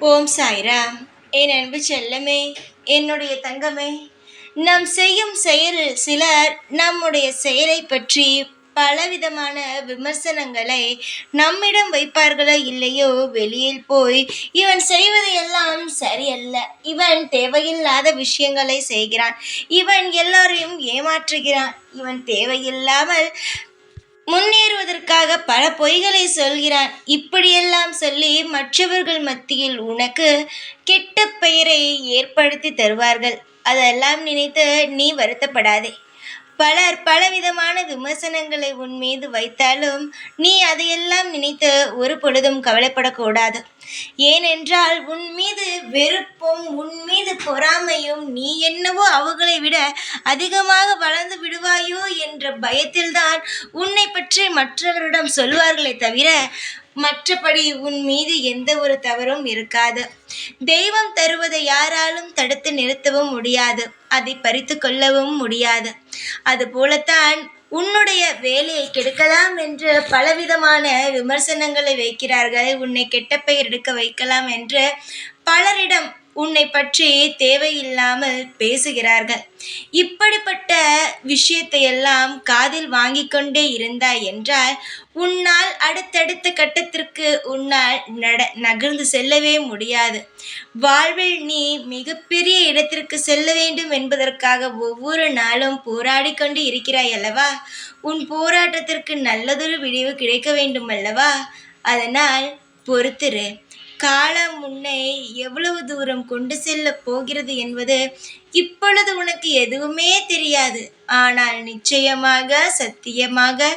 ஓம் சாய்ராம். என் அன்பு செல்லமே, என்னுடைய தங்கமே, நாம் செய்யும் செயலில் சிலர் நம்முடைய செயலை பற்றி பலவிதமான விமர்சனங்களை நம்மிடம் வைப்பார்களோ இல்லையோ, வெளியில் போய் இவன் செய்வது எல்லாம் சரியல்ல, இவன் தேவையில்லாத விஷயங்களை செய்கிறான், இவன் எல்லாரையும் ஏமாற்றுகிறான், இவன் தேவையில்லாமல் முன்னேறுவதற்காக பல பொய்களை சொல்கிறான். இப்படியெல்லாம் சொல்லி மற்றவர்கள் மத்தியில் உனக்கு கெட்ட பெயரை ஏற்படுத்தி தருவார்கள். அதெல்லாம் நினைத்து நீ வருத்தப்படாதே. பலர் பலவிதமான விமர்சனங்களை உன் மீது வைத்தாலும் நீ அதையெல்லாம் நினைத்து ஒரு பொழுதும் கவலைப்படக்கூடாது. ஏனென்றால் உன் மீது வெறுப்பும் உன் மீது பொறாமையும், நீ என்னவோ அவர்களை விட அதிகமாக வளர்ந்து விடுவாயோ என்ற பயத்தில்தான் உன்னை பற்றி மற்றவரிடம் சொல்வார்களே தவிர மற்றபடி உன் மீது எந்த ஒரு தவறும் இருக்காது. தெய்வம் தருவதை யாராலும் தடுத்து நிறுத்தவும் முடியாது, அதை பறித்து கொள்ளவும் முடியாது. அதுபோலத்தான் உன்னுடைய வேலையை கெடுக்கலாம் என்று பலவிதமான விமர்சனங்களை வைக்கிறார்கள். உன்னை கெட்ட பெயர் எடுக்க வைக்கலாம் என்று பலரிடம் உன்னை பற்றி தேவையில்லாமல் பேசுகிறார்கள். இப்படிப்பட்ட விஷயத்தை எல்லாம் காதில் வாங்கி கொண்டே இருந்தாய் என்றால் உன்னால் அடுத்தடுத்த கட்டத்திற்கு உன்னால் நகர்ந்து செல்லவே முடியாது. வாழ்வில் நீ மிகப்பெரிய இடத்திற்கு செல்ல வேண்டும் என்பதற்காக ஒவ்வொரு நாளும் போராடி கொண்டு இருக்கிறாய் அல்லவா? உன் போராட்டத்திற்கு நல்லதொரு விடிவு கிடைக்க வேண்டும் அல்லவா? அதனால் பொறுத்திரு. காலம் உன்னை எவ்வளவு தூரம் கொண்டு செல்ல போகிறது என்பது இப்பொழுது உனக்கு எதுவுமே தெரியாது. ஆனால் நிச்சயமாக, சத்தியமாக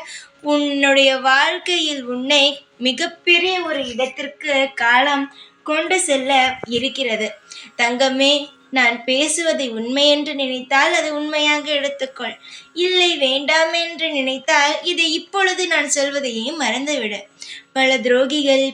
உன்னுடைய வாழ்க்கையில் உன்னை மிகப்பெரிய ஒரு இடத்திற்கு காலம் கொண்டு செல்ல இருக்கிறது. தங்கமே, நான் பேசுவதை உண்மை என்று நினைத்தால் அது உண்மையாக எடுத்துக்கொள். இல்லை, வேண்டாம் என்று நினைத்தால் இதை இப்பொழுது நான் சொல்வதையும் மறந்துவிடு. பல துரோகிகள்,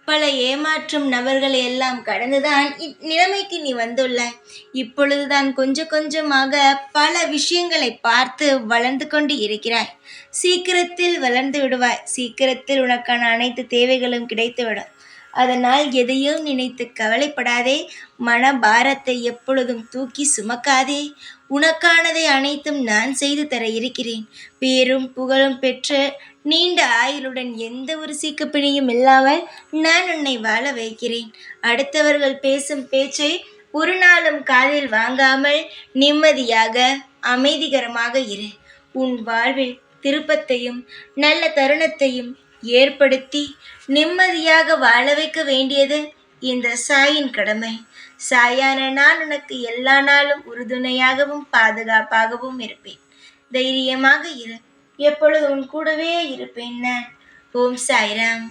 பல ஏமாற்றும் நபர்களை எல்லாம் கடந்துதான் இந்நிலைமைக்கு நீ வந்துள்ளாய். இப்பொழுதுதான் கொஞ்சம் கொஞ்சமாக பல விஷயங்களை பார்த்து வளர்ந்து கொண்டு இருக்கிறாய். சீக்கிரத்தில் வளர்ந்து விடுவாய். சீக்கிரத்தில் உனக்கான அனைத்து தேவைகளும் கிடைத்துவிடும். அதனால் எதையும் நினைத்து கவலைப்படாதே. மன பாரத்தை எப்பொழுதும் தூக்கி சுமக்காதே. உனக்கானதை அனைத்தும் நான் செய்து தர இருக்கிறேன். பேரும் புகழும் பெற்று நீண்ட ஆயுளுடன் எந்த ஒரு சீக்கப்பிணியும் இல்லாமல் நான் உன்னை வாழ வைக்கிறேன். அடுத்தவர்கள் பேசும் பேச்சை ஒரு நாளும் காதில் வாங்காமல் நிம்மதியாக அமைதிகரமாக இரு. உன் வாழ்வில் திருப்பத்தையும் நல்ல தருணத்தையும் ஏற்படுத்தி நிம்மதியாக வாழ வைக்க வேண்டியது இந்த சாயின் கடமை. சாயான நான் உனக்கு எல்லா நாளும் உறுதுணையாகவும் பாதுகாப்பாகவும் இருப்பேன். தைரியமாக இரு. எப்பொழுது உன் கூடவே இருப்பேன் நான். ஓம் சாய்ராம்.